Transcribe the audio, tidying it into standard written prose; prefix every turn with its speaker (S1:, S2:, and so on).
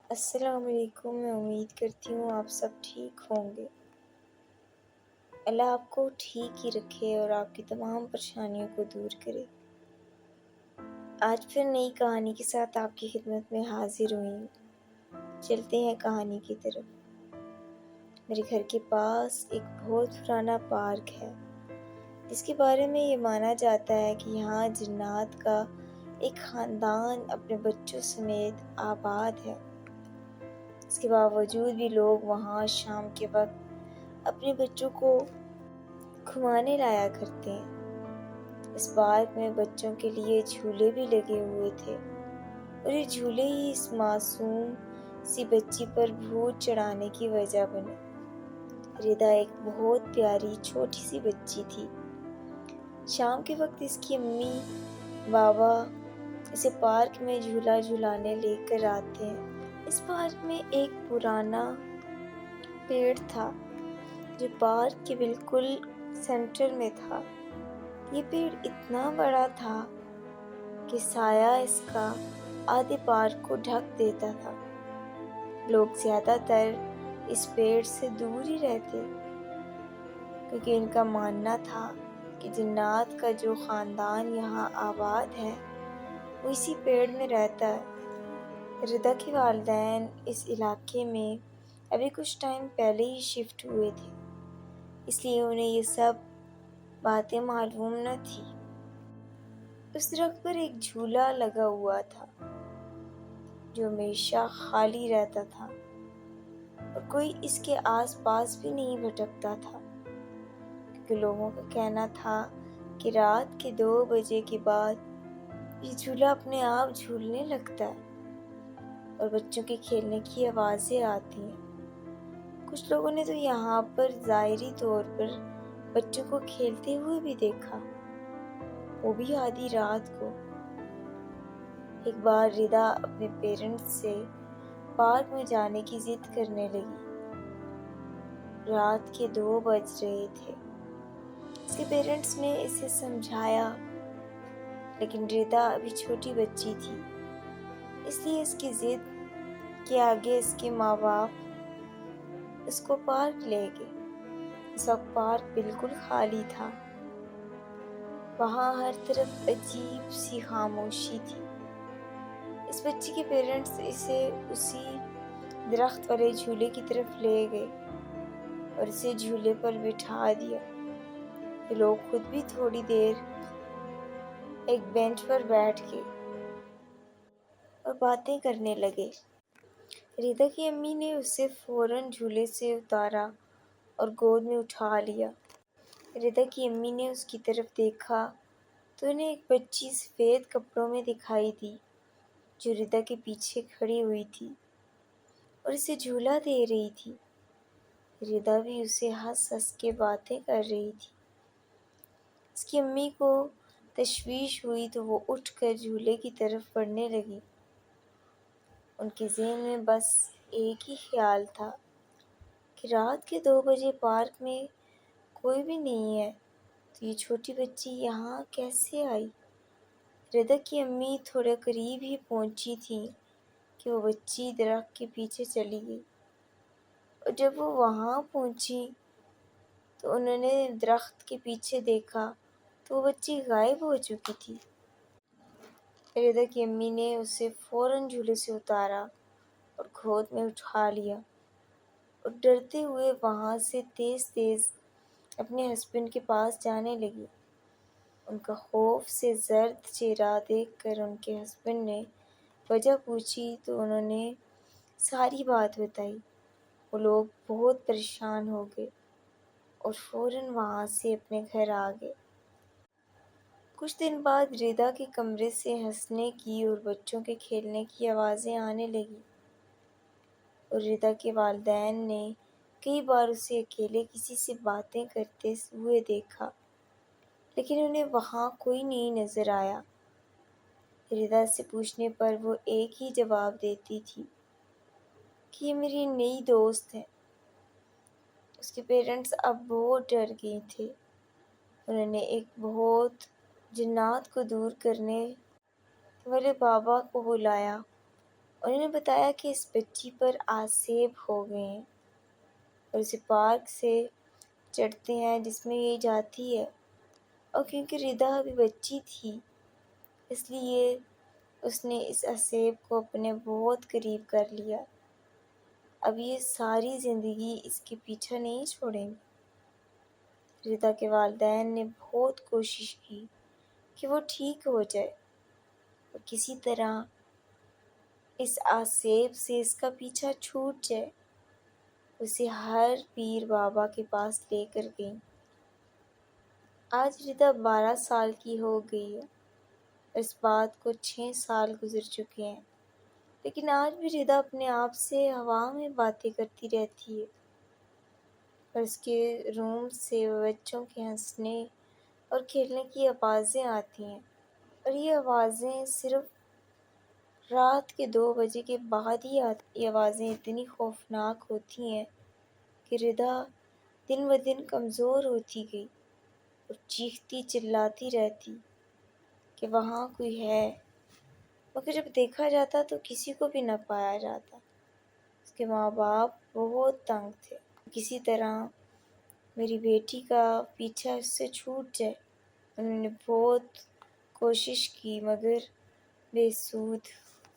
S1: السلام علیکم۔ میں امید کرتی ہوں آپ سب ٹھیک ہوں گے۔ اللہ آپ کو ٹھیک ہی رکھے اور آپ کی تمام پریشانیوں کو دور کرے۔ آج پھر نئی کہانی کے ساتھ آپ کی خدمت میں حاضر ہوئی ہوں۔ چلتے ہیں کہانی کی طرف۔ میرے گھر کے پاس ایک بہت پرانا پارک ہے جس کے بارے میں یہ مانا جاتا ہے کہ یہاں جنات کا ایک خاندان اپنے بچوں سمیت آباد ہے۔ اس کے باوجود بھی لوگ وہاں شام کے وقت اپنے بچوں کو گھمانے لایا کرتے ہیں۔ اس پارک میں بچوں کے لیے جھولے بھی لگے ہوئے تھے اور یہ جھولے ہی اس معصوم سی بچی پر بھوت چڑھانے کی وجہ بنے۔ ردا ایک بہت پیاری چھوٹی سی بچی تھی۔ شام کے وقت اس کی امی بابا اسے پارک میں جھولا جھلانے لے کر آتے ہیں۔ اس پارک میں ایک پرانا پیڑ تھا جو پارک کے بالکل سینٹر میں تھا۔ یہ پیڑ اتنا بڑا تھا کہ سایہ اس کا آدھے پارک کو ڈھک دیتا تھا۔ لوگ زیادہ تر اس پیڑ سے دور ہی رہتے کیونکہ ان کا ماننا تھا کہ جنات کا جو خاندان یہاں آباد ہے وہ اسی پیڑ میں رہتا ہے۔ ردا کے والدین اس علاقے میں ابھی کچھ ٹائم پہلے ہی شفٹ ہوئے تھے، اس لیے انہیں یہ سب باتیں معلوم نہ تھی۔ اس درخت پر ایک جھولا لگا ہوا تھا جو ہمیشہ خالی رہتا تھا اور کوئی اس کے آس پاس بھی نہیں بھٹکتا تھا کیونکہ لوگوں کا کہنا تھا کہ رات کے 2 بجے کے بعد یہ جھولا اپنے آپ جھولنے لگتا ہے اور بچوں کے کھیلنے کی آوازیں آتی ہیں۔ کچھ لوگوں نے تو یہاں پر ظاہری طور پر بچوں کو کھیلتے ہوئے بھی دیکھا، وہ بھی آدھی رات کو۔ ایک بار ردا اپنے پیرنٹس سے پارک میں جانے کی ضد کرنے لگی۔ رات کے 2 بج رہے تھے۔ اس کے پیرنٹس نے اسے سمجھایا لیکن ردا ابھی چھوٹی بچی تھی، اس لیے اس کی ضد کے آگے اس کے ماں باپ اس کو پارک لے گئے۔ اس وقت پارک بالکل خالی تھا۔ وہاں ہر طرف عجیب سی خاموشی تھی۔ اس بچی کے پیرنٹس اسے اسی درخت والے جھولے کی طرف لے گئے اور اسے جھولے پر بٹھا دیا۔ یہ لوگ خود بھی تھوڑی دیر ایک بینچ پر بیٹھ گئے اور باتیں کرنے لگے۔ ردا کی امی نے اسے فوراً جھولے سے اتارا اور گود میں اٹھا لیا۔ ردا کی امی نے اس کی طرف دیکھا تو انہیں ایک بچی سفید کپڑوں میں دکھائی دی جو ردا کے پیچھے کھڑی ہوئی تھی اور اسے جھولا دے رہی تھی۔ ردا بھی اسے ہنس ہنس کے باتیں کر رہی تھی۔ اس کی امی کو تشویش ہوئی تو وہ اٹھ کر جھولے کی طرف بڑھنے لگی۔ ان کے ذہن میں بس ایک ہی خیال تھا کہ رات کے 2 بجے پارک میں کوئی بھی نہیں ہے تو یہ چھوٹی بچی یہاں کیسے آئی؟ ردا کی امی تھوڑے قریب ہی پہنچی تھی کہ وہ بچی درخت کے پیچھے چلی گئی اور جب وہ وہاں پہنچی تو انہوں نے درخت کے پیچھے دیکھا تو وہ بچی غائب ہو چکی تھی۔ ردا کی امی نے اسے فوراً جھولے سے اتارا اور گود میں اٹھا لیا اور ڈرتے ہوئے وہاں سے تیز تیز اپنے ہسبینڈ کے پاس جانے لگی۔ ان کا خوف سے زرد چہرہ دیکھ کر ان کے ہسبینڈ نے وجہ پوچھی تو انہوں نے ساری بات بتائی۔ وہ لوگ بہت پریشان ہو گئے اور فوراً وہاں سے اپنے گھر آ گئے۔ کچھ دن بعد ردا کے کمرے سے ہنسنے کی اور بچوں کے کھیلنے کی آوازیں آنے لگیں اور ردا کے والدین نے کئی بار اسے اکیلے کسی سے باتیں کرتے ہوئے دیکھا لیکن انہیں وہاں کوئی نہیں نظر آیا۔ ردا سے پوچھنے پر وہ ایک ہی جواب دیتی تھی کہ یہ میری نئی دوست ہے۔ اس کے پیرنٹس اب بہت ڈر گئے تھے۔ انہوں نے ایک بہت جنات کو دور کرنے والے بابا کو بلایا انہوں نے بتایا کہ اس بچی پر آسیب ہو گئے ہیں اور اسے پارک سے چڑھتے ہیں جس میں یہ جاتی ہے، اور کیونکہ ردا ابھی بچی تھی اس لیے اس نے اس آسیب کو اپنے بہت قریب کر لیا۔ اب یہ ساری زندگی اس کے پیچھا نہیں چھوڑیں گے۔ ردا کے والدین نے بہت کوشش کی کہ وہ ٹھیک ہو جائے اور کسی طرح اس آسیب سے اس کا پیچھا چھوٹ جائے۔ اسے ہر پیر بابا کے پاس لے کر گئیں۔ آج ردا 12 سال کی ہو گئی ہے اور اس بات کو 6 سال گزر چکے ہیں، لیکن آج بھی ردا اپنے آپ سے ہوا میں باتیں کرتی رہتی ہے اور اس کے روم سے بچوں کے ہنسنے اور کھیلنے کی آوازیں آتی ہیں، اور یہ آوازیں صرف رات کے 2 بجے کے بعد ہی آتی۔ یہ آوازیں اتنی خوفناک ہوتی ہیں کہ ردا دن بدن کمزور ہوتی گئی اور چیختی چلاتی رہتی کہ وہاں کوئی ہے، مگر جب دیکھا جاتا تو کسی کو بھی نہ پایا جاتا۔ اس کے ماں باپ بہت تنگ تھے، کسی طرح میری بیٹی کا پیچھا اس سے چھوٹ جائے۔ انہوں نے بہت کوشش کی مگر بے سود۔